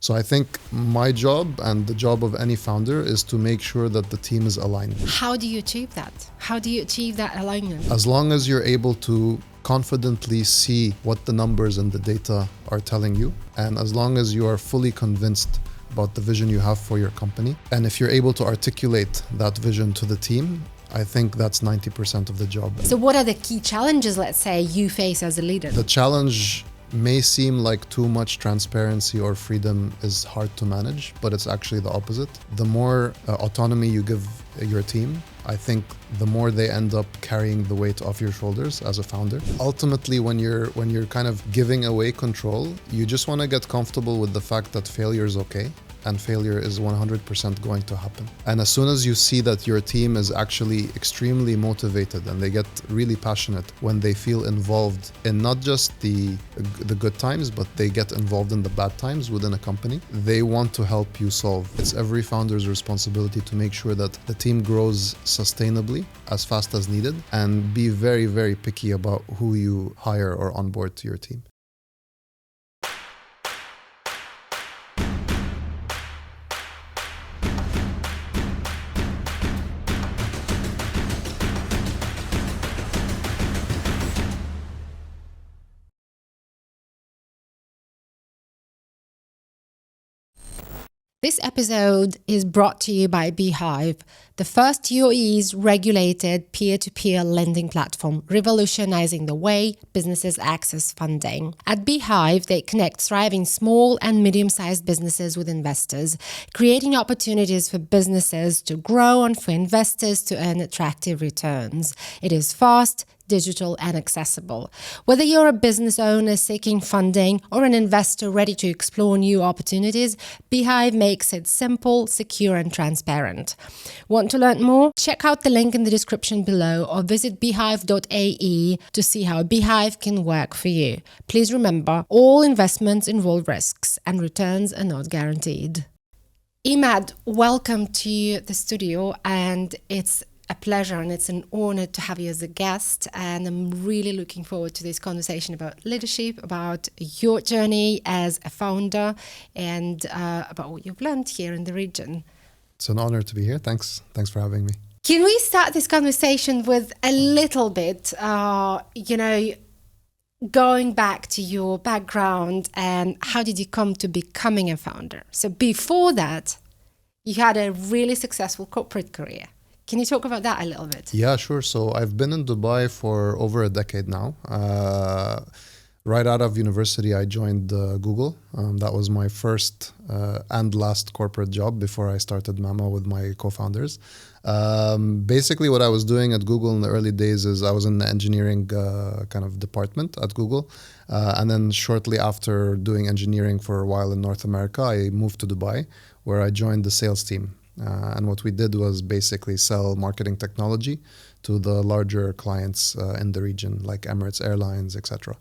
So I think my job and the job of any founder is to make sure that the team is aligned. How do you achieve that? How do you achieve that alignment? As long as you're able to confidently see what the numbers and the data are telling you, and as long as you are fully convinced about the vision you have for your company, and if you're able to articulate that vision to the team, I think that's 90% of the job. So what are the key challenges, let's say, you face as a leader? The challenge may seem like too much transparency or freedom is hard to manage, but it's actually the opposite. The more autonomy you give your team, I think the more they end up carrying the weight off your shoulders as a founder. Ultimately, when you're kind of giving away control, you just want to get comfortable with the fact that failure is okay. And failure is 100% going to happen. And as soon as you see that your team is actually extremely motivated and they get really passionate when they feel involved in not just the good times, but they get involved in the bad times within a company, they want to help you solve. It's every founder's responsibility to make sure that the team grows sustainably as fast as needed and be very, very picky about who you hire or onboard to your team. This episode is brought to you by Beehive, the first UAE's regulated peer-to-peer lending platform, revolutionizing the way businesses access funding. At Beehive, they connect thriving small and medium-sized businesses with investors, creating opportunities for businesses to grow and for investors to earn attractive returns. It is fast, digital and accessible. Whether you're a business owner seeking funding or an investor ready to explore new opportunities, Beehive makes it simple, secure and transparent. Want to learn more? Check out the link in the description below or visit beehive.ae to see how Beehive can work for you. Please remember, all investments involve risks and returns are not guaranteed. Imad, welcome to the studio, and it's a pleasure and it's an honor to have you as a guest, and I'm really looking forward to this conversation about leadership, about your journey as a founder, and about what you've learned here in the region. It's an honor to be here. Thanks for having me. Can we start this conversation with a little bit, going back to your background and how did you come to becoming a founder? So before that, you had a really successful corporate career. Can you talk about that a little bit? Yeah, sure. So I've been in Dubai for over a decade now. Right out of university, I joined Google. That was my first and last corporate job before I started Mamo with my co-founders. Basically, what I was doing at Google in the early days is I was in the engineering kind of department at Google. And then shortly after doing engineering for a while in North America, I moved to Dubai, where I joined the sales team. And what we did was basically sell marketing technology to the larger clients in the region, like Emirates Airlines, etc.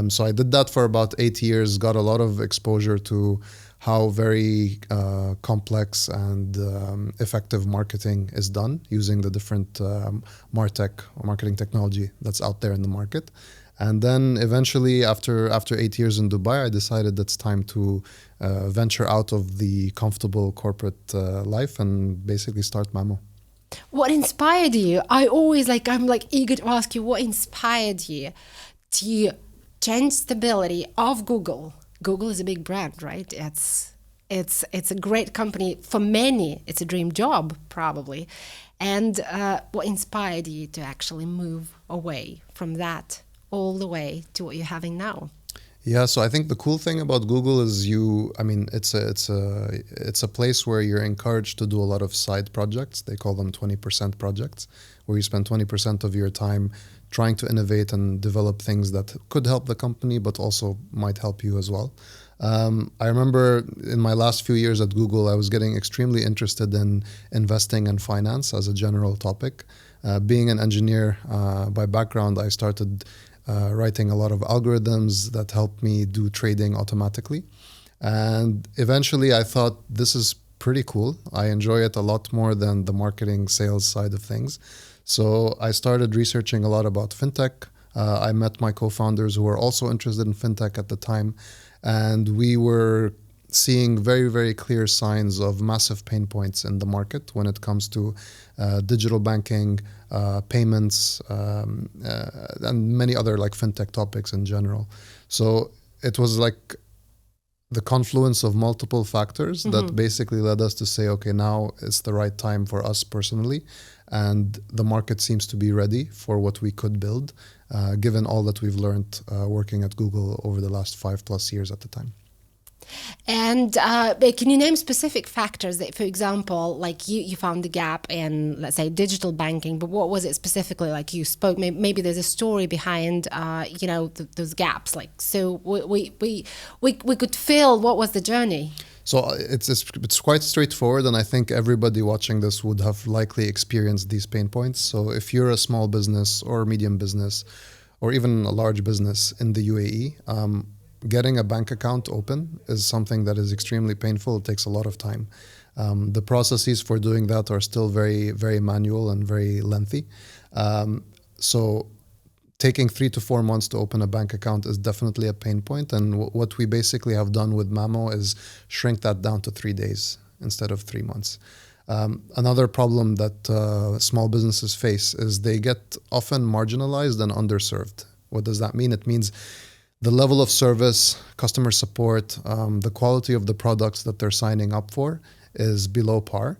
So I did that for about 8 years, got a lot of exposure to how very complex and effective marketing is done using the different MarTech or marketing technology that's out there in the market. And then eventually, after 8 years in Dubai, I decided it's time to venture out of the comfortable corporate life and basically start Mamo. What inspired you? I'm eager to ask you, what inspired you to change stability of Google? Google is a big brand, right? It's a great company. For many, it's a dream job, probably. And what inspired you to actually move away from that all the way to what you're having now? Yeah, so I think the cool thing about Google is it's a place where you're encouraged to do a lot of side projects. They call them 20% projects, where you spend 20% of your time trying to innovate and develop things that could help the company, but also might help you as well. I remember in my last few years at Google, I was getting extremely interested in investing and finance as a general topic. Being an engineer by background, I started writing a lot of algorithms that helped me do trading automatically. And eventually I thought, this is pretty cool. I enjoy it a lot more than the marketing sales side of things. So I started researching a lot about fintech. I met my co-founders who were also interested in fintech at the time. And we were seeing very, very clear signs of massive pain points in the market when it comes to digital banking, payments, and many other like fintech topics in general. So it was like the confluence of multiple factors that basically led us to say, okay, now it's the right time for us personally, and the market seems to be ready for what we could build, given all that we've learned working at Google over the last 5+ years at the time. And can you name specific factors that, for example, like you found the gap in, let's say, digital banking, but what was it specifically? Like you spoke, maybe there's a story behind, those gaps. Like, so we could feel what was the journey. So it's quite straightforward, and I think everybody watching this would have likely experienced these pain points. So if you're a small business or medium business, or even a large business in the UAE, getting a bank account open is something that is extremely painful. It takes a lot of time. The processes for doing that are still very, very manual and very lengthy. So taking 3 to 4 months to open a bank account is definitely a pain point. And what we basically have done with Mamo is shrink that down to 3 days instead of 3 months. Another problem that small businesses face is they get often marginalized and underserved. What does that mean? It means the level of service, customer support, the quality of the products that they're signing up for is below par.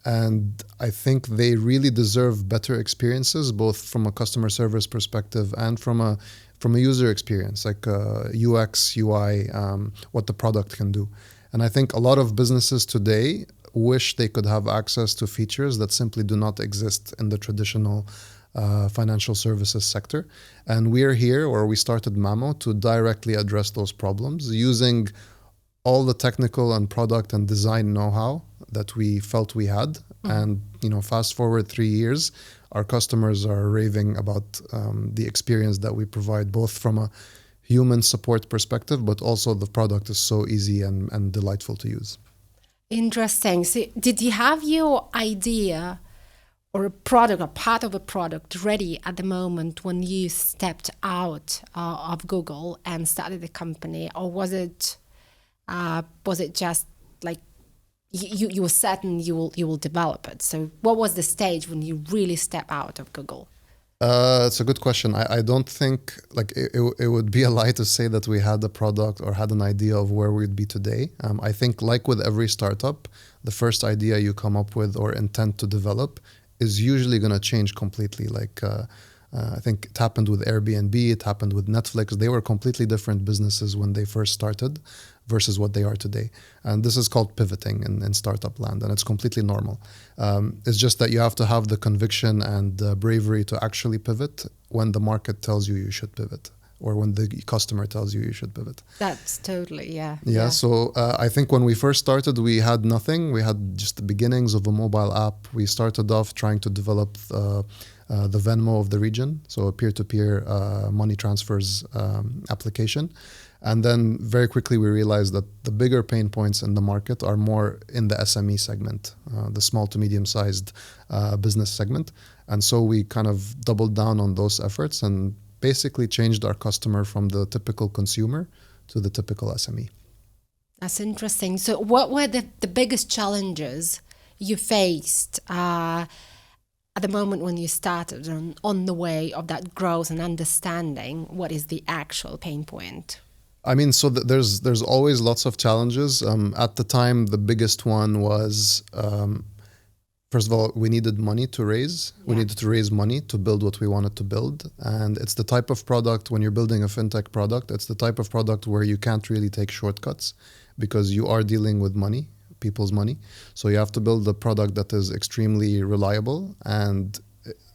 And I think they really deserve better experiences, both from a customer service perspective and from a user experience, like UX, UI, what the product can do. And I think a lot of businesses today wish they could have access to features that simply do not exist in the traditional financial services sector. And we're here, or we started Mamo, to directly address those problems using all the technical and product and design know-how that we felt we had. And fast forward 3 years, our customers are raving about the experience that we provide, both from a human support perspective, but also the product is so easy and delightful to use. Interesting. So did you have your idea or a product or part of a product ready at the moment when you stepped out of Google and started the company, or was it just like you were certain you will develop it? So what was the stage when you really step out of Google? It's a good question. I don't think it would be a lie to say that we had a product or had an idea of where we'd be today. I think like with every startup, the first idea you come up with or intend to develop is usually going to change completely. I think it happened with Airbnb, it happened with Netflix. They were completely different businesses when they first started versus what they are today. And this is called pivoting in startup land, and it's completely normal. It's just that you have to have the conviction and the bravery to actually pivot when the market tells you should pivot, or when the customer tells you should pivot. That's totally, yeah. Yeah, so I think when we first started, we had nothing. We had just the beginnings of a mobile app. We started off trying to develop the Venmo of the region, so a peer-to-peer money transfers application. And then very quickly we realized that the bigger pain points in the market are more in the SME segment, the small to medium-sized business segment. And so we kind of doubled down on those efforts and basically changed our customer from the typical consumer to the typical SME. That's interesting. So what were the biggest challenges you faced at the moment when you started on the way of that growth and understanding what is the actual pain point? I mean, so there's always lots of challenges. At the time, the biggest one was, first of all, we needed money to raise. We needed to raise money to build what we wanted to build. And it's the type of product, when you're building a fintech product, it's the type of product where you can't really take shortcuts because you are dealing with money, people's money. So you have to build a product that is extremely reliable and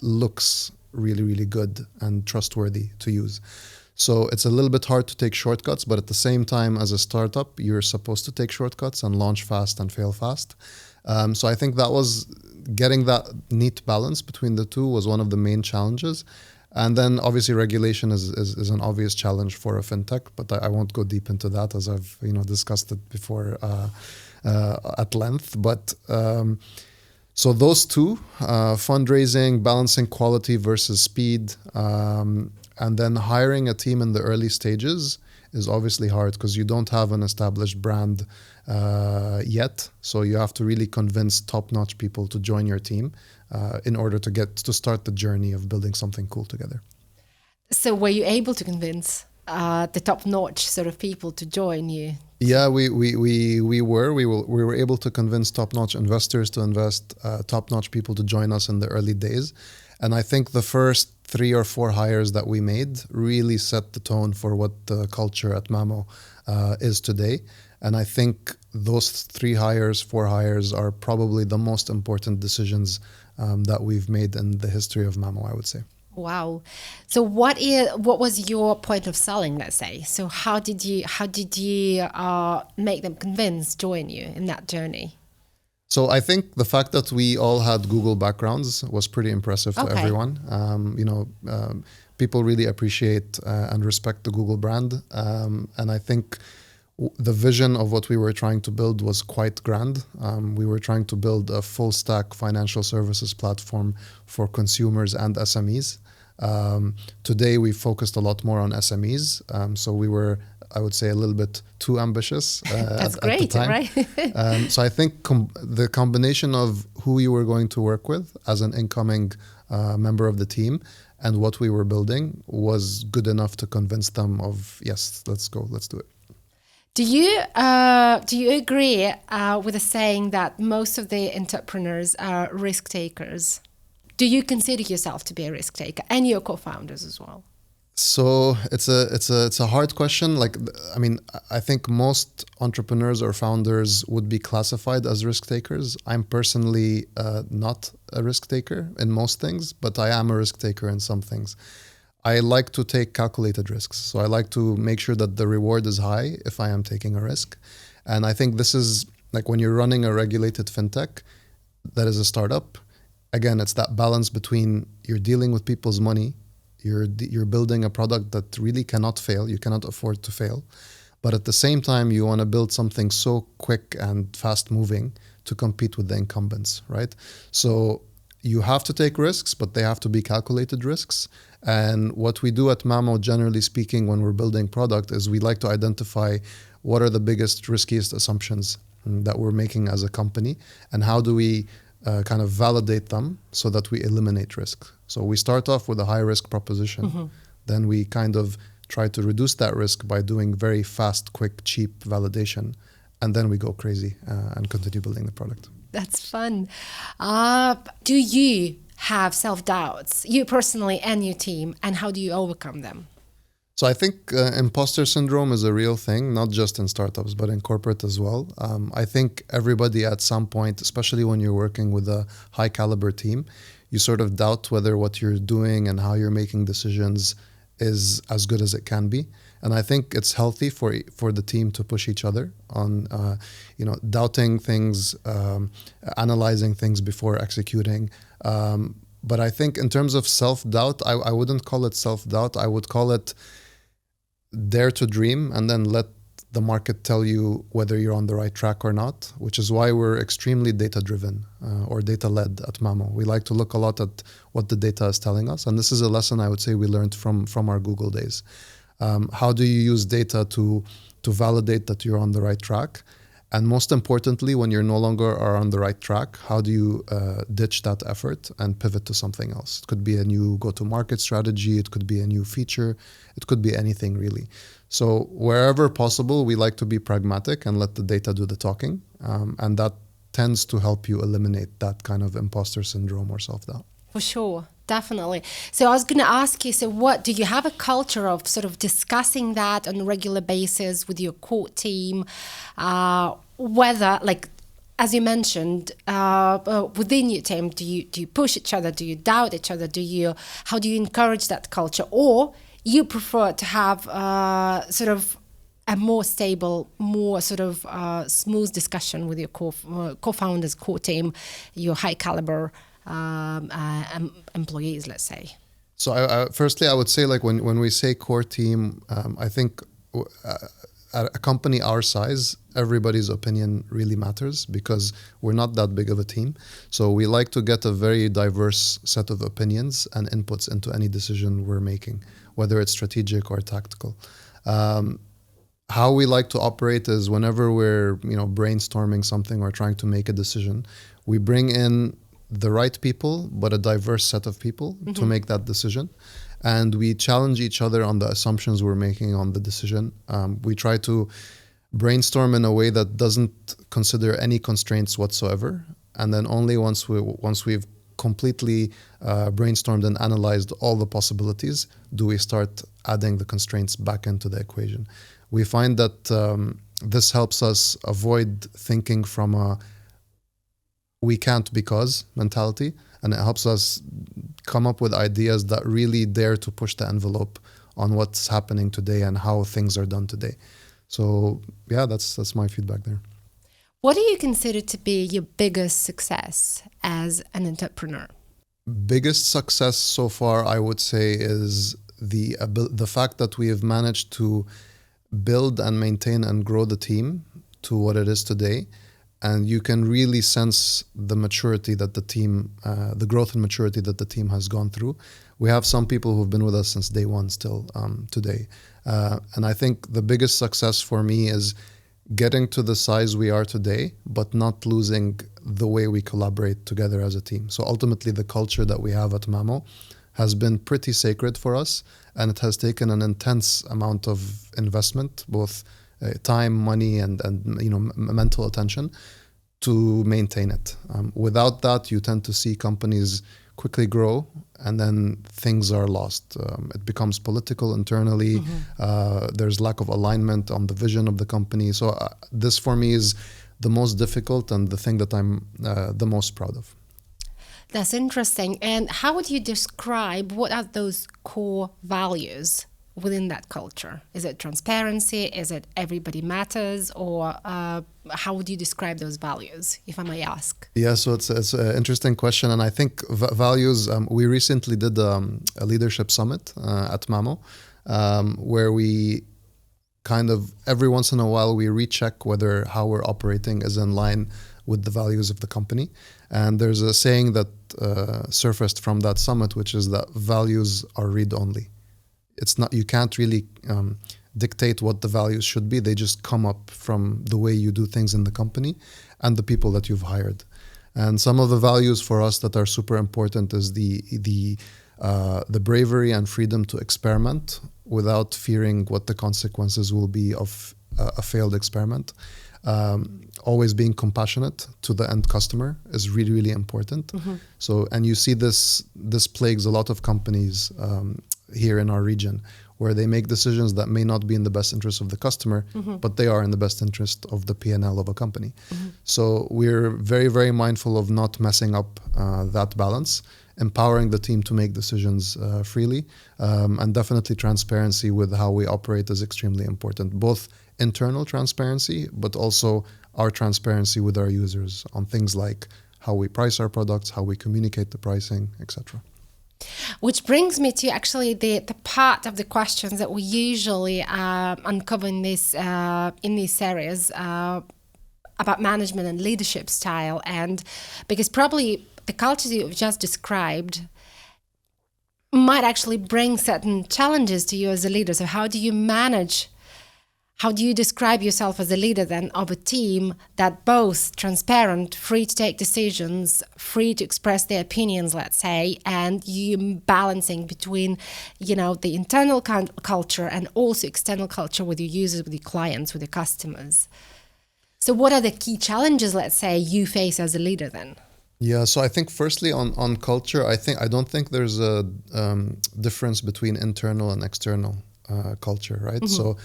looks really, really good and trustworthy to use. So it's a little bit hard to take shortcuts, but at the same time, as a startup, you're supposed to take shortcuts and launch fast and fail fast. So I think that was getting that neat balance between the two was one of the main challenges. And then obviously regulation is an obvious challenge for a fintech, but I won't go deep into that as I've discussed it before at length. But so those two, fundraising, balancing quality versus speed, and then hiring a team in the early stages is obviously hard because you don't have an established brand yet. So you have to really convince top-notch people to join your team in order to start the journey of building something cool together. So were you able to convince the top-notch sort of people to join you? Yeah, we were able to convince top-notch investors to invest, top-notch people to join us in the early days. And I think the first 3 or 4 hires that we made really set the tone for what the culture at Mamo is today. And I think those 4 hires are probably the most important decisions that we've made in the history of Mamo, I would say. Wow. So what was your point of selling, let's say? So how did you make them join you in that journey? So I think the fact that we all had Google backgrounds was pretty impressive to everyone. People really appreciate and respect the Google brand. And I think the vision of what we were trying to build was quite grand. We were trying to build a full stack financial services platform for consumers and SMEs. Today we focused a lot more on SMEs. So we were, I would say, a little bit too ambitious That's at great, the time. Right? So I think the combination of who you were going to work with as an incoming member of the team and what we were building was good enough to convince them of, yes, let's go, let's do it. Do you agree with the saying that most of the entrepreneurs are risk takers? Do you consider yourself to be a risk taker, and your co-founders as well? So it's a hard question. I think most entrepreneurs or founders would be classified as risk takers. I'm personally not a risk taker in most things, but I am a risk taker in some things. I like to take calculated risks. So I like to make sure that the reward is high if I am taking a risk. And I think this is like when you're running a regulated fintech that is a startup. Again, it's that balance between you're dealing with people's money, you're building a product that really cannot fail, you cannot afford to fail. But at the same time, you want to build something so quick and fast moving to compete with the incumbents, right? So you have to take risks, but they have to be calculated risks. And what we do at Mamo, generally speaking, when we're building product, is we like to identify what are the biggest, riskiest assumptions that we're making as a company, and how do we kind of validate them so that we eliminate risk. So we start off with a high risk proposition, then we kind of try to reduce that risk by doing very fast, quick, cheap validation, and then we go crazy and continue building the product. That's fun. Do you have self-doubts, you personally and your team, and how do you overcome them? So I think imposter syndrome is a real thing, not just in startups, but in corporate as well. I think everybody at some point, especially when you're working with a high caliber team, you sort of doubt whether what you're doing and how you're making decisions is as good as it can be. And I think it's healthy for the team to push each other on, doubting things, analyzing things before executing. But I think in terms of self-doubt, I wouldn't call it self-doubt. I would call it dare to dream and then let the market tell you whether you're on the right track or not, which is why we're extremely data-driven or data-led at Mamo. We like to look a lot at what the data is telling us. And this is a lesson I would say we learned from our Google days. How do you use data to validate that you're on the right track? And most importantly, when you're no longer are on the right track, how do you ditch that effort and pivot to something else? It could be a new go-to-market strategy. It could be a new feature. It could be anything really. So wherever possible, we like to be pragmatic and let the data do the talking. And that tends to help you eliminate that kind of imposter syndrome or self-doubt. For sure. Definitely. So I was going to ask you, so what do you have a culture of sort of discussing that on a regular basis with your core team? Whether, like, as you mentioned, within your team, do you push each other? Do you doubt each other? How do you encourage that culture? Or you prefer to have sort of a more stable, more sort of smooth discussion with your co-founders, core team, your high caliber employees, let's say? So firstly, I would say, like, when we say core team, I think at a company our size, everybody's opinion really matters because we're not that big of a team. So we like to get a very diverse set of opinions and inputs into any decision we're making, whether it's strategic or tactical. how we like to operate is whenever we're brainstorming something or trying to make a decision, we bring in the right people, but a diverse set of people to make that decision. And we challenge each other on the assumptions we're making on the decision. We try to brainstorm in a way that doesn't consider any constraints whatsoever. And then only once we've completely brainstormed and analyzed all the possibilities do we start adding the constraints back into the equation. We find that this helps us avoid thinking from a we can't because mentality, and it helps us come up with ideas that really dare to push the envelope on what's happening today and how things are done today. So yeah, that's my feedback there. What do you consider to be your biggest success as an entrepreneur? Biggest success so far, I would say, is the fact that we have managed to build and maintain and grow the team to what it is today. And you can really sense the maturity that the team, the growth and maturity that the team has gone through. We have some people who've been with us since day one still today. And I think the biggest success for me is getting to the size we are today, but not losing the way we collaborate together as a team. So ultimately, the culture that we have at Mamo has been pretty sacred for us, and it has taken an intense amount of investment, both time, money, and mental attention to maintain it. Without that, you tend to see companies quickly grow and then things are lost. It becomes political internally. There's lack of alignment on the vision of the company. So this for me is the most difficult and the thing that I'm the most proud of. That's interesting. And how would you describe what are those core values within that culture? Is it transparency? Is it everybody matters? Or how would you describe those values, if I may ask? Yeah, so it's an interesting question. And I think values, we recently did a leadership summit at Mamo, where we kind of every once in a while we recheck whether how we're operating is in line with the values of the company. And there's a saying that surfaced from that summit, which is that values are read-only. It's not, you can't really dictate what the values should be. They just come up from the way you do things in the company and the people that you've hired. And some of the values for us that are super important is the bravery and freedom to experiment without fearing what the consequences will be of a failed experiment. Always being compassionate to the end customer is really, really important. So, and you see this plagues a lot of companies here in our region, where they make decisions that may not be in the best interest of the customer, but they are in the best interest of the P&L of a company. So we're very, very mindful of not messing up that balance, empowering the team to make decisions freely, and definitely transparency with how we operate is extremely important, both internal transparency, but also our transparency with our users on things like how we price our products, how we communicate the pricing, etc. Which brings me to actually the part of the questions that we usually uncover in this series about management and leadership style, and because probably the culture you've just described might actually bring certain challenges to you as a leader. So how do you describe yourself as a leader then of a team that both transparent, free to take decisions, free to express their opinions, let's say, and you balancing between, the internal culture and also external culture with your users, with your clients, with your customers? So what are the key challenges, let's say, you face as a leader then? Yeah, so I think firstly on culture, I don't think there's a difference between internal and external culture, right? So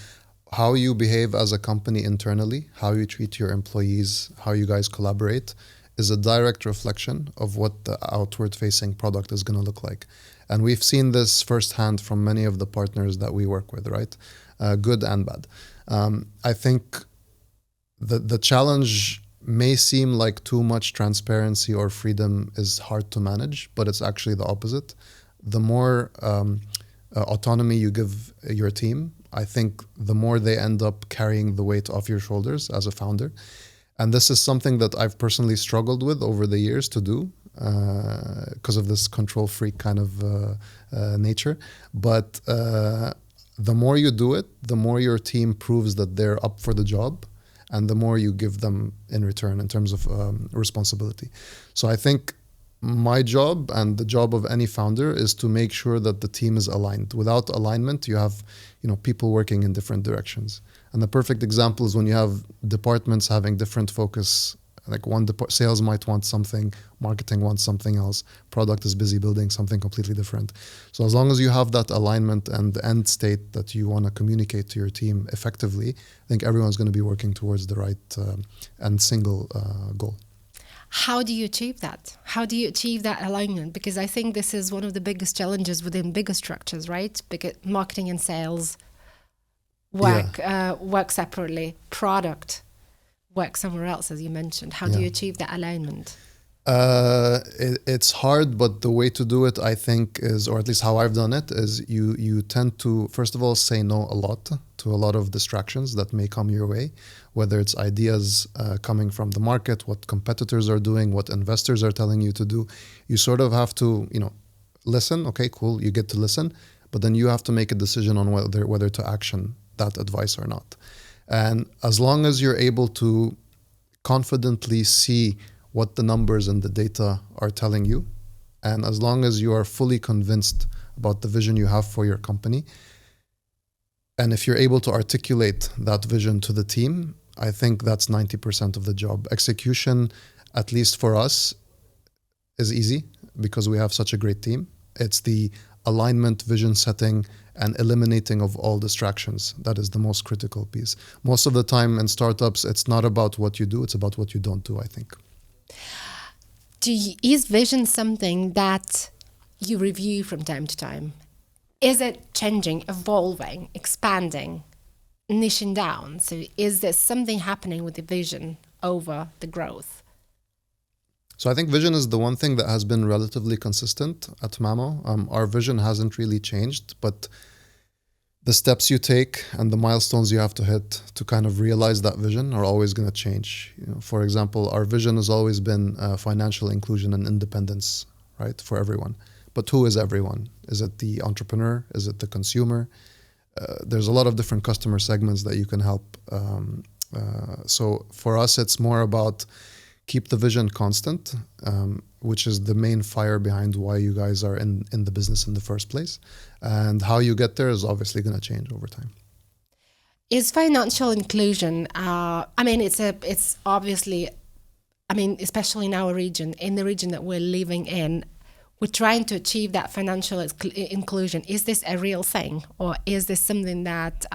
how you behave as a company internally, how you treat your employees, how you guys collaborate is a direct reflection of what the outward-facing product is going to look like. And we've seen this firsthand from many of the partners that we work with, right? Good and bad. I think the challenge may seem like too much transparency or freedom is hard to manage, but it's actually the opposite. The more autonomy you give your team, I think the more they end up carrying the weight off your shoulders as a founder. And this is something that I've personally struggled with over the years to do because of this control freak kind of nature. But the more you do it, the more your team proves that they're up for the job, and the more you give them in return in terms of responsibility. So I think my job and the job of any founder is to make sure that the team is aligned. Without alignment, you have people working in different directions. And the perfect example is when you have departments having different focus. Like sales might want something, marketing wants something else, product is busy building something completely different. So as long as you have that alignment and the end state that you want to communicate to your team effectively, I think everyone's going to be working towards the right and single goal. How do you achieve that? How do you achieve that alignment? Because I think this is one of the biggest challenges within bigger structures, right? Because marketing and sales work separately. Product work somewhere else, as you mentioned. How do you achieve that alignment? It's hard, but the way to do it, I think, is, or at least how I've done it, is you tend to, first of all, say no a lot to a lot of distractions that may come your way, whether it's ideas coming from the market, what competitors are doing, what investors are telling you to do. You sort of have to, listen. Okay, cool. You get to listen, but then you have to make a decision on whether to action that advice or not. And as long as you're able to confidently see what the numbers and the data are telling you, and as long as you are fully convinced about the vision you have for your company, and if you're able to articulate that vision to the team, I think that's 90% of the job. Execution, at least for us, is easy because we have such a great team. It's the alignment, vision setting, and eliminating of all distractions. That is the most critical piece. Most of the time in startups, it's not about what you do, it's about what you don't do, I think. Is vision something that you review from time to time? Is it changing, evolving, expanding, niching down? So is there something happening with the vision over the growth? So I think vision is the one thing that has been relatively consistent at Mamo. Our vision hasn't really changed, but the steps you take and the milestones you have to hit to kind of realize that vision are always going to change. For example, our vision has always been financial inclusion and independence, right, for everyone. But who is everyone? Is it the entrepreneur? Is it the consumer? There's a lot of different customer segments that you can help. So for us, it's more about keep the vision constant, which is the main fire behind why you guys are in the business in the first place. And how you get there is obviously going to change over time. Is financial inclusion, it's obviously, especially in our region, in the region that we're living in, we're trying to achieve that financial inclusion. Is this a real thing? Or is this something that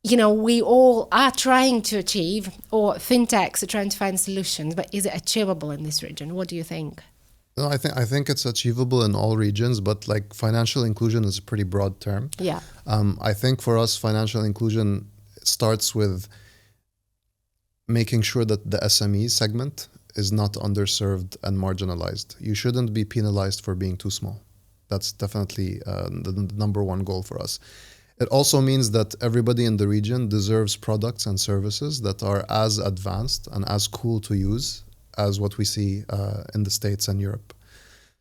we all are trying to achieve, or fintechs are trying to find solutions, but is it achievable in this region? What do you think? No, I think it's achievable in all regions, but like financial inclusion is a pretty broad term. Yeah. I think for us, financial inclusion starts with making sure that the SME segment is not underserved and marginalized. You shouldn't be penalized for being too small. That's definitely the number one goal for us. It also means that everybody in the region deserves products and services that are as advanced and as cool to use as what we see in the States and Europe.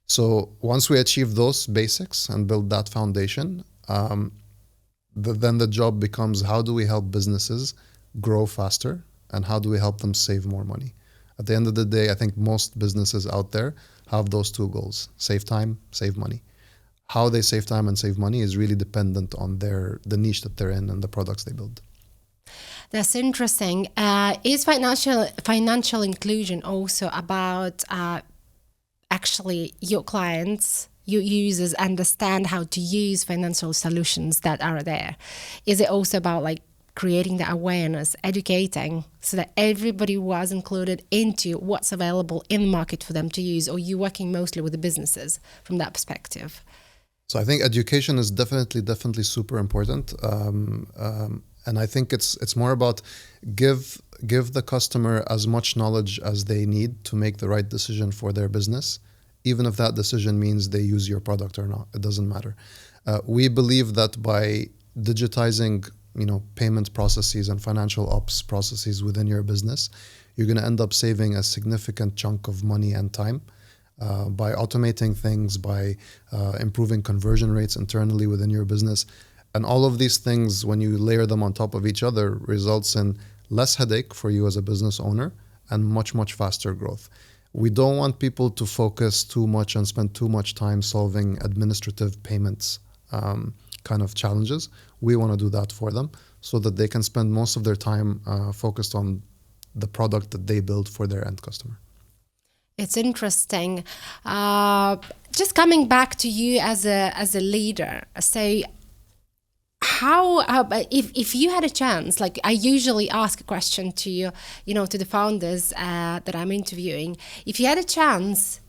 So once we achieve those basics and build that foundation, then the job becomes, how do we help businesses grow faster and how do we help them save more money? At the end of the day, I think most businesses out there have those two goals: save time, save money. How they save time and save money is really dependent on the niche that they're in and the products they build. That's interesting. Is financial inclusion also about actually your clients, your users understand how to use financial solutions that are there? Is it also about creating the awareness, educating, so that everybody was included into what's available in the market for them to use? Or are you working mostly with the businesses from that perspective? So I think education is definitely super important, and I think it's more about give the customer as much knowledge as they need to make the right decision for their business, even if that decision means they use your product or not. It doesn't matter. We believe that by digitizing, payment processes and financial ops processes within your business, you're going to end up saving a significant chunk of money and time. By automating things, by improving conversion rates internally within your business, And all of these things, when you layer them on top of each other, results in less headache for you as a business owner and much, much faster growth. We don't want people to focus too much and spend too much time solving administrative payments kind of challenges. We want to do that for them so that they can spend most of their time focused on the product that they build for their end customer. It's interesting. Just coming back to you as a leader. So how if you had a chance, like I usually ask a question to you, to the founders that I'm interviewing, if you had a chance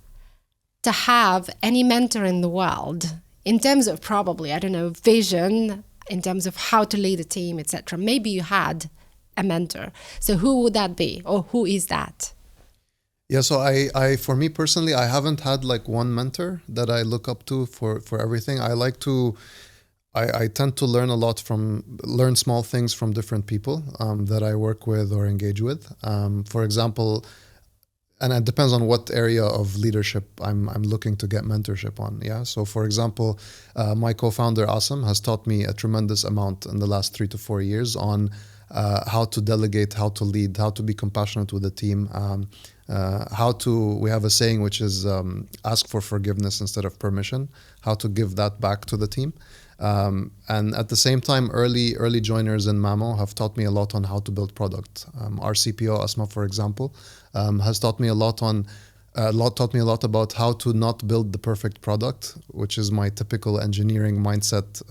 to have any mentor in the world in terms of probably, I don't know, vision, in terms of how to lead a team, etc. Maybe you had a mentor. So who would that be, or who is that? Yeah, so I for me personally, I haven't had like one mentor that I look up to for everything. I tend to learn small things from different people that I work with or engage with. For example, and it depends on what area of leadership I'm looking to get mentorship on. Yeah. So for example, my co-founder Asim has taught me a tremendous amount in the last 3 to 4 years on how to delegate, how to lead, how to be compassionate with the team. We have a saying which is ask for forgiveness instead of permission, how to give that back to the team. And at the same time, early joiners in Mamo have taught me a lot on how to build product. Our CPO Asma, for example, has taught me a lot about how to not build the perfect product, which is my typical engineering mindset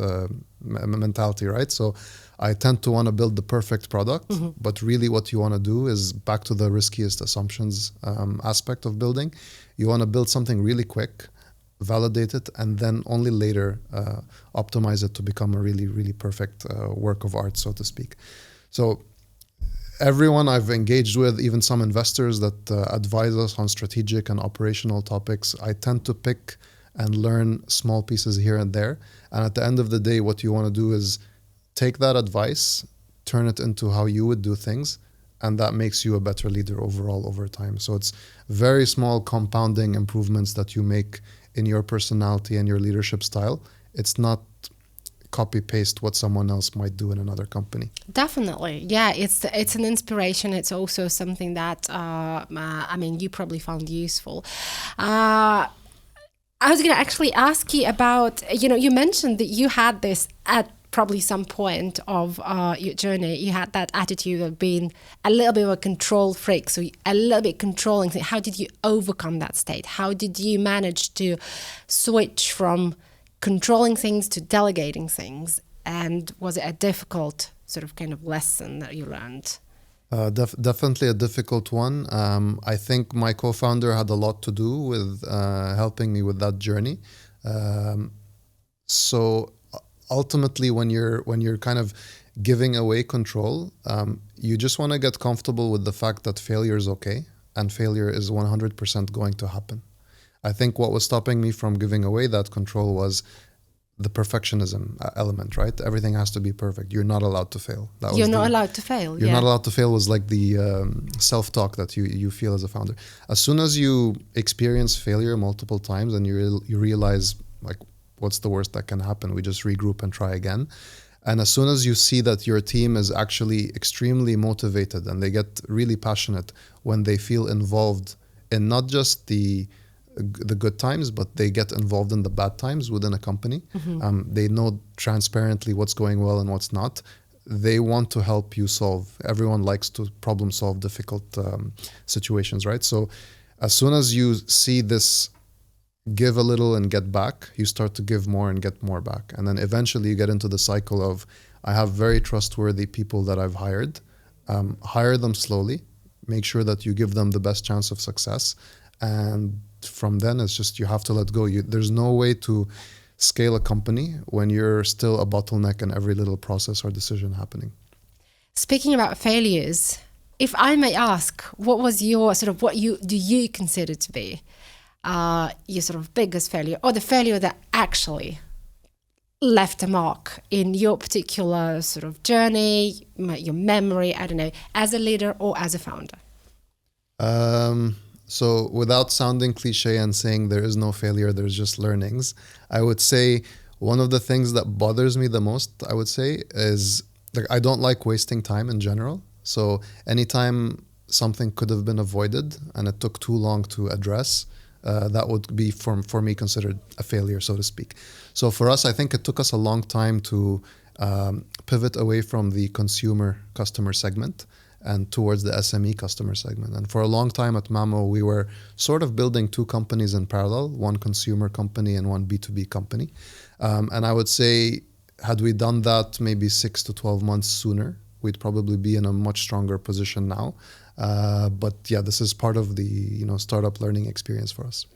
mentality, right? So I tend to want to build the perfect product, but really what you want to do is back to the riskiest assumptions aspect of building. You want to build something really quick, validate it, and then only later optimize it to become a really, really perfect work of art, so to speak. So everyone I've engaged with, even some investors that advise us on strategic and operational topics, I tend to pick and learn small pieces here and there. And at the end of the day, what you want to do is take that advice, turn it into how you would do things, and that makes you a better leader overall over time. So it's very small compounding improvements that you make in your personality and your leadership style. It's not copy paste what someone else might do in another company. Definitely, yeah. It's an inspiration. It's also something that you probably found useful. I was going to actually ask you about, you mentioned that you had this at probably some point of your journey. You had that attitude of being a little bit of a control freak, so a little bit controlling. How did you overcome that state? How did you manage to switch from controlling things to delegating things? And was it a difficult sort of kind of lesson that you learned? Definitely a difficult one. I think my co-founder had a lot to do with helping me with that journey. So ultimately, when you're kind of giving away control, you just want to get comfortable with the fact that failure is okay, and failure is 100% going to happen. I think what was stopping me from giving away that control was the perfectionism element, right? Everything has to be perfect. You're not allowed to fail. You're not allowed to fail. You're not allowed to fail was like the self-talk that you feel as a founder. As soon as you experience failure multiple times and you realize, like, what's the worst that can happen? We just regroup and try again. And as soon as you see that your team is actually extremely motivated and they get really passionate when they feel involved in not just the good times, but they get involved in the bad times within a company. They know transparently what's going well and what's not. They want to help you solve. Everyone likes to problem solve difficult situations, right? So as soon as you see this give a little and get back, you start to give more and get more back. And then eventually you get into the cycle of, I have very trustworthy people that I've hired. Hire them slowly. Make sure that you give them the best chance of success. And from then, it's just you have to let go. There's no way to scale a company when you're still a bottleneck in every little process or decision happening. Speaking about failures, if I may ask, what was your sort of, do you consider to be your sort of biggest failure, or the failure that actually left a mark in your particular sort of journey, your memory, I don't know, as a leader or as a founder? So without sounding cliche and saying there is no failure, there's just learnings, I would say one of the things that bothers me the most, I would say, is like I don't like wasting time in general. So anytime something could have been avoided and it took too long to address, that would be for me considered a failure, so to speak. So for us, I think it took us a long time to pivot away from the consumer customer segment and towards the SME customer segment. And for a long time at Mamo, we were sort of building two companies in parallel, one consumer company and one B2B company. And I would say, had we done that maybe 6 to 12 months sooner, we'd probably be in a much stronger position now. But yeah, this is part of the startup learning experience for us.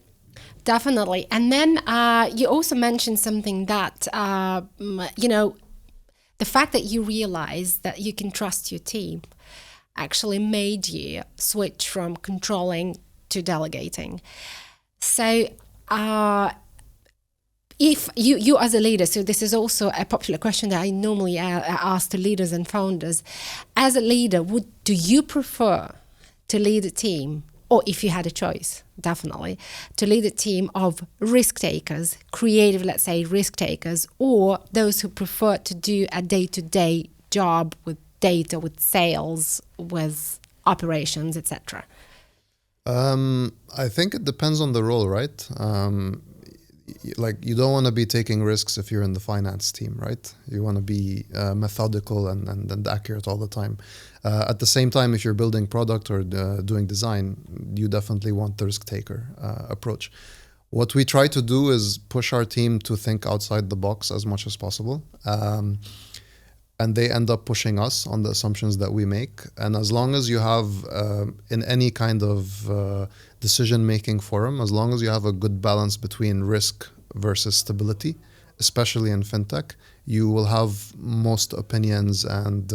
Definitely. And then you also mentioned something that, the fact that you realize that you can trust your team actually made you switch from controlling to delegating. So if you as a leader, so this is also a popular question that I normally ask to leaders and founders. As a leader, do you prefer to lead a team, or if you had a choice, definitely, to lead a team of risk takers, creative, let's say, risk takers, or those who prefer to do a day-to-day job with data, with sales, with operations, etc.? I think it depends on the role, right? Like you don't want to be taking risks if you're in the finance team, right? You want to be methodical and accurate all the time. At the same time, if you're building product or doing design, you definitely want the risk taker approach. What we try to do is push our team to think outside the box as much as possible. And they end up pushing us on the assumptions that we make. And as long as you have, in any kind of decision-making forum, as long as you have a good balance between risk versus stability, especially in fintech, you will have most opinions and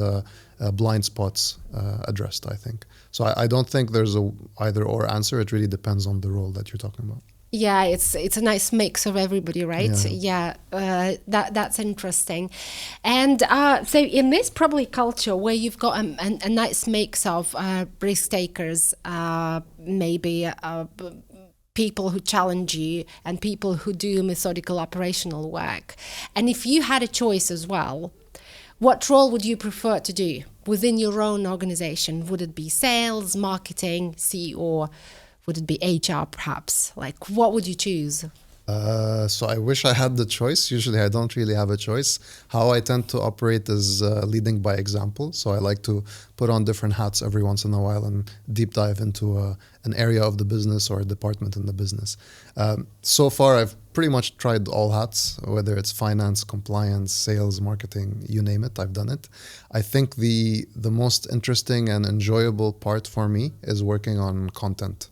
blind spots addressed, I think. So I don't think there's a either or answer. It really depends on the role that you're talking about. Yeah, it's a nice mix of everybody, right? That's interesting. And so in this probably culture where you've got a nice mix of risk takers, maybe people who challenge you and people who do methodical operational work. And if you had a choice as well, what role would you prefer to do within your own organization? Would it be sales, marketing, CEO? Would it be HR perhaps? Like, what would you choose? So I wish I had the choice. Usually I don't really have a choice. How I tend to operate is leading by example. So I like to put on different hats every once in a while and deep dive into an area of the business or a department in the business. So far, I've pretty much tried all hats, whether it's finance, compliance, sales, marketing, you name it, I've done it. I think the most interesting and enjoyable part for me is working on content.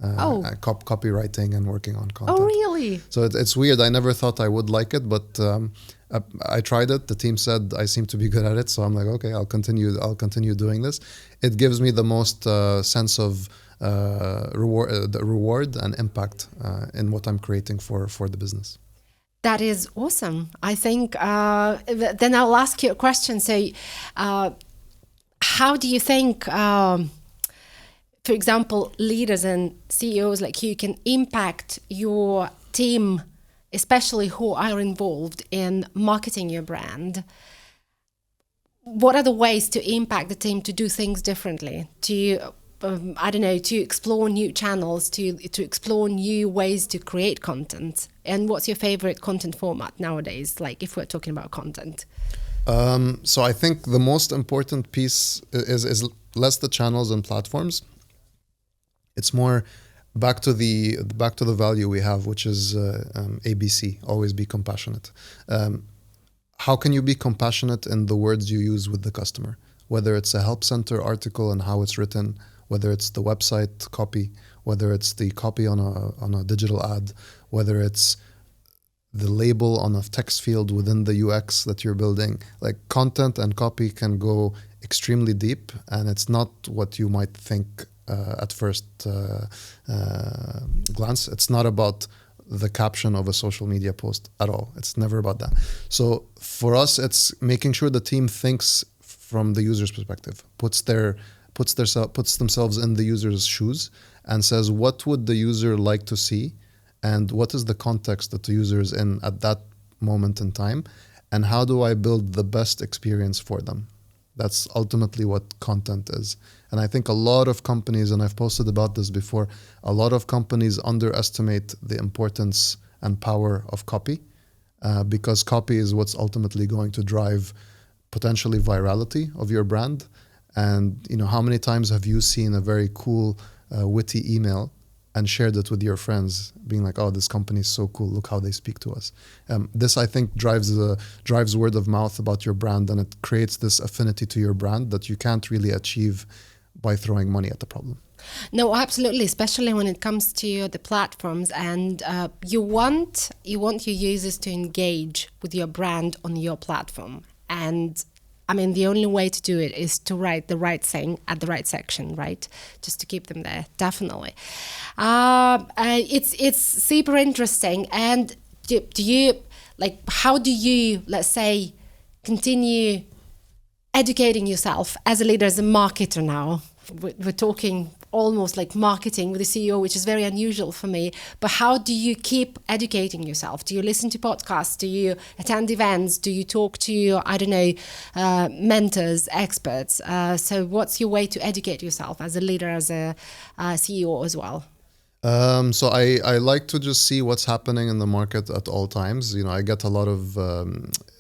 Copywriting and working on content. Oh, really? So it's weird. I never thought I would like it, but I tried it. The team said I seem to be good at it, so I'm like, okay, I'll continue doing this. It gives me the most sense of reward and impact in what I'm creating for the business. That is awesome. I think then I'll ask you a question. So, how do you think? For example, leaders and CEOs like you can impact your team, especially who are involved in marketing your brand. What are the ways to impact the team to do things differently? To, to explore new channels, to explore new ways to create content? And what's your favorite content format nowadays, like if we're talking about content? So I think the most important piece is less the channels and platforms. It's more back to the value we have, which is ABC, always be compassionate. How can you be compassionate in the words you use with the customer? Whether it's a help center article and how it's written, whether it's the website copy, whether it's the copy on a digital ad, whether it's the label on a text field within the UX that you're building. Like content and copy can go extremely deep, and it's not what you might think at first glance. It's not about the caption of a social media post at all. It's never about that. So for us, it's making sure the team thinks from the user's perspective, puts themselves in the user's shoes and says, what would the user like to see? And what is the context that the user is in at that moment in time, and how do I build the best experience for them? That's ultimately what content is. And I think a lot of companies, and I've posted about this before, a lot of companies underestimate the importance and power of copy, because copy is what's ultimately going to drive potentially virality of your brand. And how many times have you seen a very cool, witty email and shared it with your friends, being like, "Oh, this company is so cool. Look how they speak to us." This, I think, drives word of mouth about your brand, and it creates this affinity to your brand that you can't really achieve by throwing money at the problem. No, absolutely, especially when it comes to the platforms, and you want your users to engage with your brand on your platform. And I mean, the only way to do it is to write the right thing at the right section, right? Just to keep them there, definitely. It's super interesting. And do you, how do you, let's say, continue educating yourself as a leader, as a marketer now? We're talking almost like marketing with the CEO, which is very unusual for me. But how do you keep educating yourself? Do you listen to podcasts? Do you attend events? Do you talk to, I don't know, mentors, experts? So what's your way to educate yourself as a leader, as a CEO as well? So I like to just see what's happening in the market at all times. I get a lot of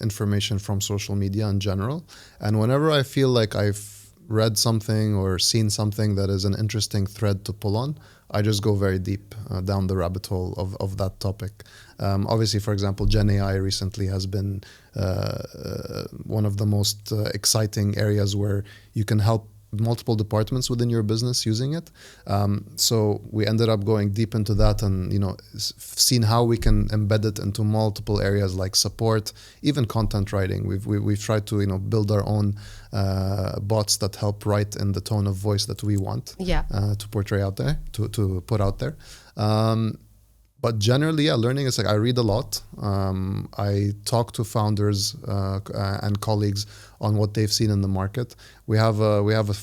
information from social media in general. And whenever I feel like I've read something or seen something that is an interesting thread to pull on, I just go very deep down the rabbit hole of that topic. Obviously, for example, Gen AI recently has been one of the most exciting areas where you can help multiple departments within your business using it. So we ended up going deep into that and, seen how we can embed it into multiple areas like support, even content writing. We've tried to, build our own bots that help write in the tone of voice that we want to portray out there, to put out there. But generally, learning is I read a lot. I talk to founders and colleagues on what they've seen in the market. We have a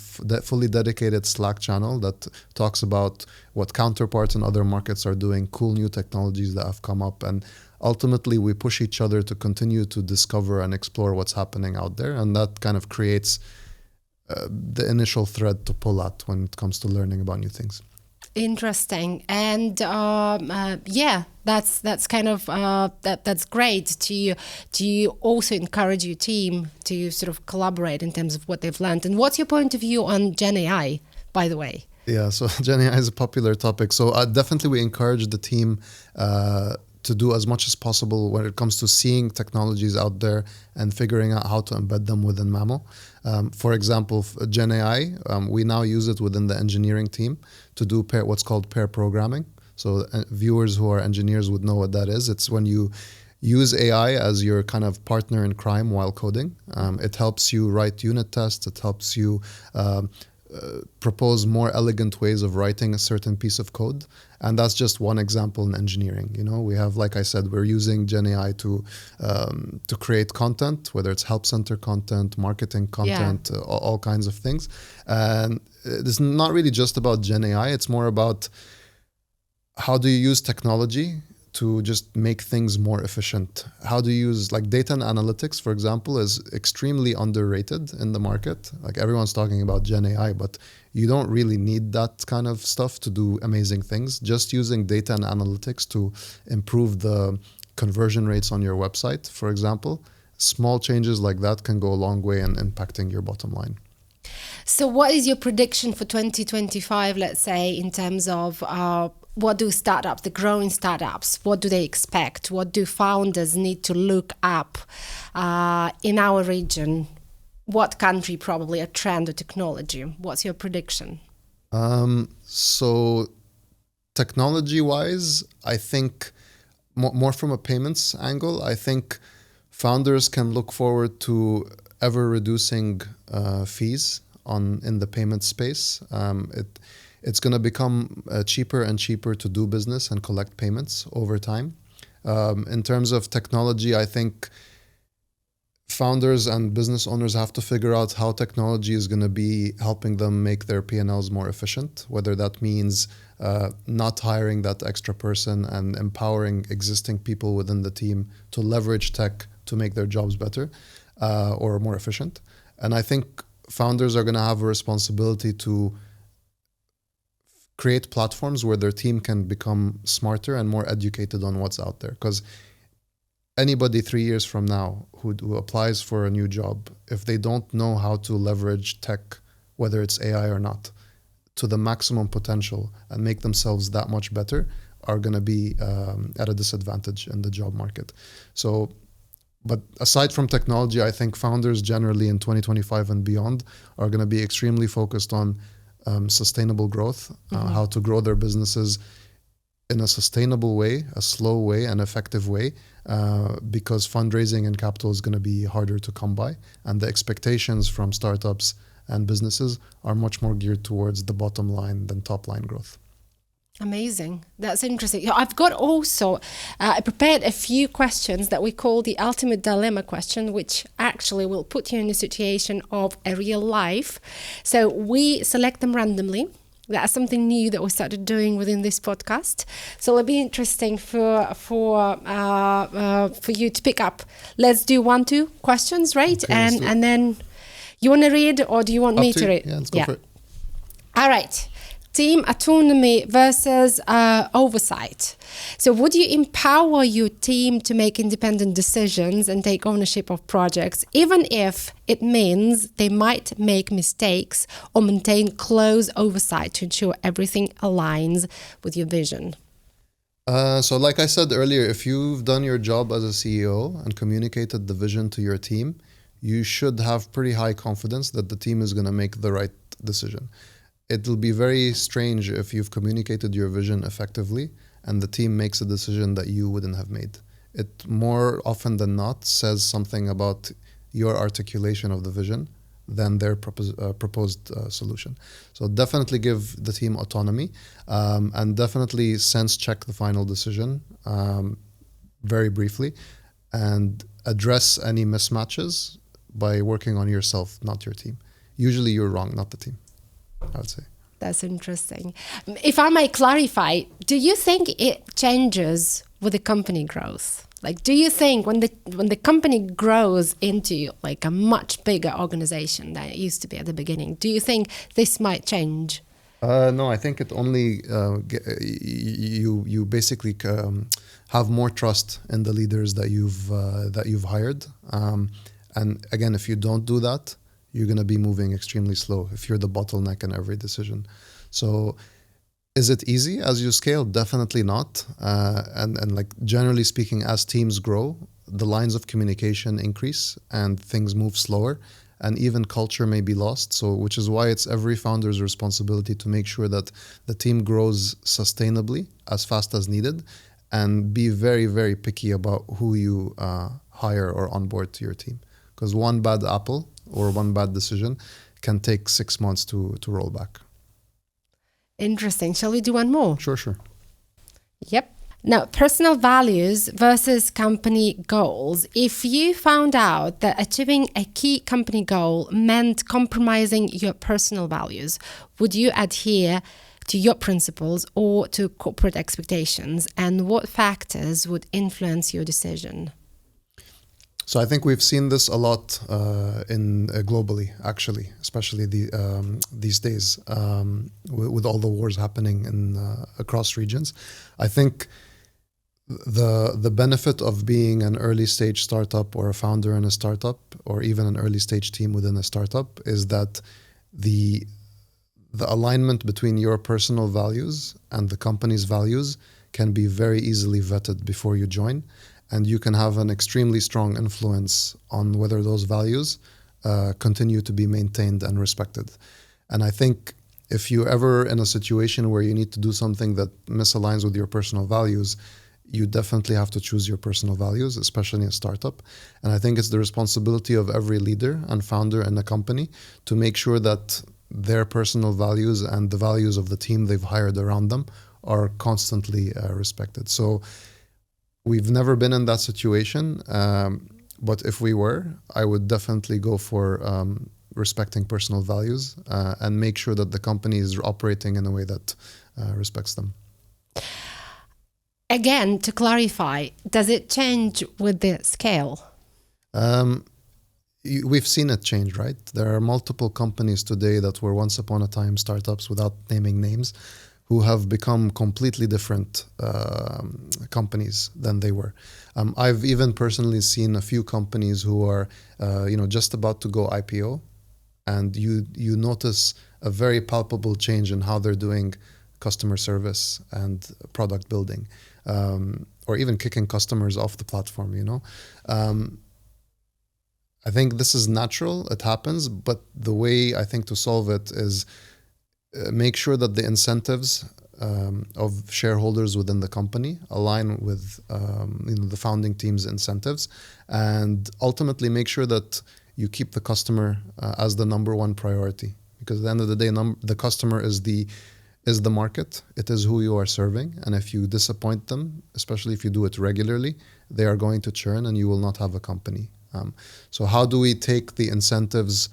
fully dedicated Slack channel that talks about what counterparts in other markets are doing, cool new technologies that have come up, and ultimately we push each other to continue to discover and explore what's happening out there, and that kind of creates the initial thread to pull at when it comes to learning about new things. Interesting. And that's kind of that's great. Do you also encourage your team to sort of collaborate in terms of what they've learned? And what's your point of view on Gen AI, by the way? Yeah, so Gen AI is a popular topic. So definitely we encourage the team to do as much as possible when it comes to seeing technologies out there and figuring out how to embed them within Mamo. For example, Gen AI, we now use it within the engineering team to do what's called pair programming. So viewers who are engineers would know what that is. It's when you use AI as your kind of partner in crime while coding. It helps you write unit tests. It helps you propose more elegant ways of writing a certain piece of code. And that's just one example in engineering. We have, like I said, we're using Gen AI to create content, whether it's help center content, marketing content, all kinds of things. And it's not really just about Gen AI. It's more about how do you use technology to just make things more efficient. How do you use data and analytics, for example, is extremely underrated in the market. Everyone's talking about Gen AI, but you don't really need that kind of stuff to do amazing things. Just using data and analytics to improve the conversion rates on your website, for example, small changes like that can go a long way in impacting your bottom line. So what is your prediction for 2025, let's say, in terms of what do startups, the growing startups, what do they expect? What do founders need to look up in our region? What country, probably a trend or technology? What's your prediction? So technology-wise, I think more from a payments angle, I think founders can look forward to ever reducing fees in the payment space. It's going to become cheaper and cheaper to do business and collect payments over time. In terms of technology, I think founders and business owners have to figure out how technology is going to be helping them make their P&Ls more efficient, whether that means not hiring that extra person and empowering existing people within the team to leverage tech to make their jobs better or more efficient. And I think founders are going to have a responsibility to create platforms where their team can become smarter and more educated on what's out there. Because anybody 3 years from now who applies for a new job, if they don't know how to leverage tech, whether it's AI or not, to the maximum potential and make themselves that much better, are going to be at a disadvantage in the job market. So, but aside from technology, I think founders generally in 2025 and beyond are going to be extremely focused on sustainable growth, how to grow their businesses in a sustainable way, a slow way, an effective way, because fundraising and capital is going to be harder to come by. And the expectations from startups and businesses are much more geared towards the bottom line than top line growth. Amazing. That's interesting. I've got also, I prepared a few questions that we call the ultimate dilemma question, which actually will put you in a situation of a real life. So we select them randomly. That's something new that we started doing within this podcast. So it'll be interesting for you to pick up. Let's do 1-2 questions, right? Okay, and then you want to read or do you want me to read? Yeah, let's go for it. All right. Team autonomy versus oversight. So would you empower your team to make independent decisions and take ownership of projects, even if it means they might make mistakes, or maintain close oversight to ensure everything aligns with your vision? So like I said earlier, if you've done your job as a CEO and communicated the vision to your team, you should have pretty high confidence that the team is going to make the right decision. It'll be very strange if you've communicated your vision effectively and the team makes a decision that you wouldn't have made. It more often than not says something about your articulation of the vision than their proposed solution. So definitely give the team autonomy and definitely sense check the final decision very briefly and address any mismatches by working on yourself, not your team. Usually you're wrong, not the team, I would say. That's interesting. If I may clarify, do you think it changes with the company growth? Like, do you think when the company grows into like a much bigger organization than it used to be at the beginning, do you think this might change? No, I think it only you basically have more trust in the leaders that you've hired. And again, if you don't do that, you're going to be moving extremely slow if you're the bottleneck in every decision. So is it easy as you scale? Definitely not. And like generally speaking, as teams grow, the lines of communication increase and things move slower and even culture may be lost. So which is why it's every founder's responsibility to make sure that the team grows sustainably as fast as needed and be very, very picky about who you hire or onboard to your team. Because one bad apple or one bad decision can take 6 months to roll back. Interesting. Shall we do one more? Sure. Yep. Now, personal values versus company goals. If you found out that achieving a key company goal meant compromising your personal values, would you adhere to your principles or to corporate expectations? And what factors would influence your decision? So I think we've seen this a lot in globally, actually, especially these days with all the wars happening across regions. I think the benefit of being an early stage startup or a founder in a startup or even an early stage team within a startup is that the alignment between your personal values and the company's values can be very easily vetted before you join. And you can have an extremely strong influence on whether those values continue to be maintained and respected. And I think if you're ever in a situation where you need to do something that misaligns with your personal values, you definitely have to choose your personal values, especially in a startup. And I think it's the responsibility of every leader and founder in a company to make sure that their personal values and the values of the team they've hired around them are constantly respected. So we've never been in that situation. But if we were, I would definitely go for respecting personal values and make sure that the company is operating in a way that respects them. Again, to clarify, does it change with the scale? We've seen it change, right? There are multiple companies today that were once upon a time startups, without naming names, who have become completely different companies than they were. I've even personally seen a few companies who are, just about to go IPO, and you notice a very palpable change in how they're doing customer service and product building, or even kicking customers off the platform. I think this is natural; it happens. But the way I think to solve it is make sure that the incentives of shareholders within the company align with the founding team's incentives, and ultimately make sure that you keep the customer as the number one priority. Because at the end of the day, the customer is the market. It is who you are serving, and if you disappoint them, especially if you do it regularly, they are going to churn, and you will not have a company. So how do we take the incentives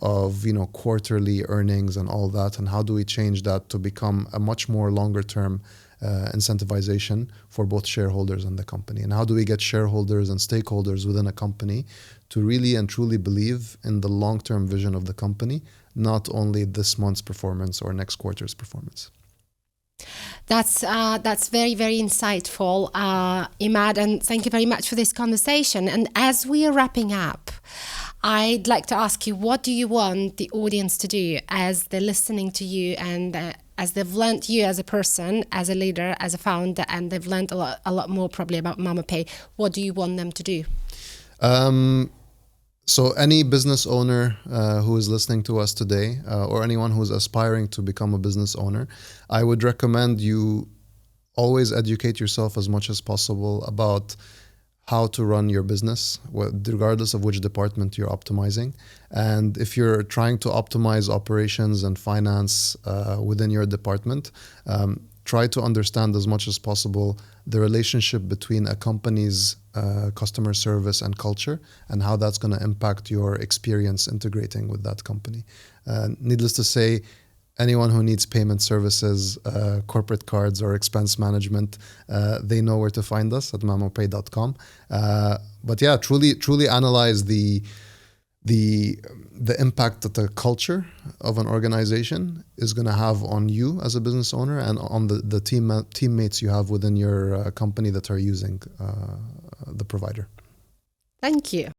of quarterly earnings and all that, and how do we change that to become a much more longer term incentivization for both shareholders and the company? And how do we get shareholders and stakeholders within a company to really and truly believe in the long term vision of the company, not only this month's performance or next quarter's performance? That's very, very insightful, Imad, and thank you very much for this conversation. And as we are wrapping up, I'd like to ask you, what do you want the audience to do as they're listening to you, and as they've learned you as a person, as a leader, as a founder, and they've learned a lot more probably about MamoPay? What do you want them to do? So any business owner who is listening to us today, or anyone who is aspiring to become a business owner, I would recommend you always educate yourself as much as possible about how to run your business, regardless of which department you're optimizing. And if you're trying to optimize operations and finance within your department, try to understand as much as possible the relationship between a company's customer service and culture, and how that's going to impact your experience integrating with that company. Needless to say, anyone who needs payment services, corporate cards, or expense management, they know where to find us at mamopay.com. But yeah, truly analyze the impact that the culture of an organization is going to have on you as a business owner, and on the teammates you have within your company that are using the provider. Thank you.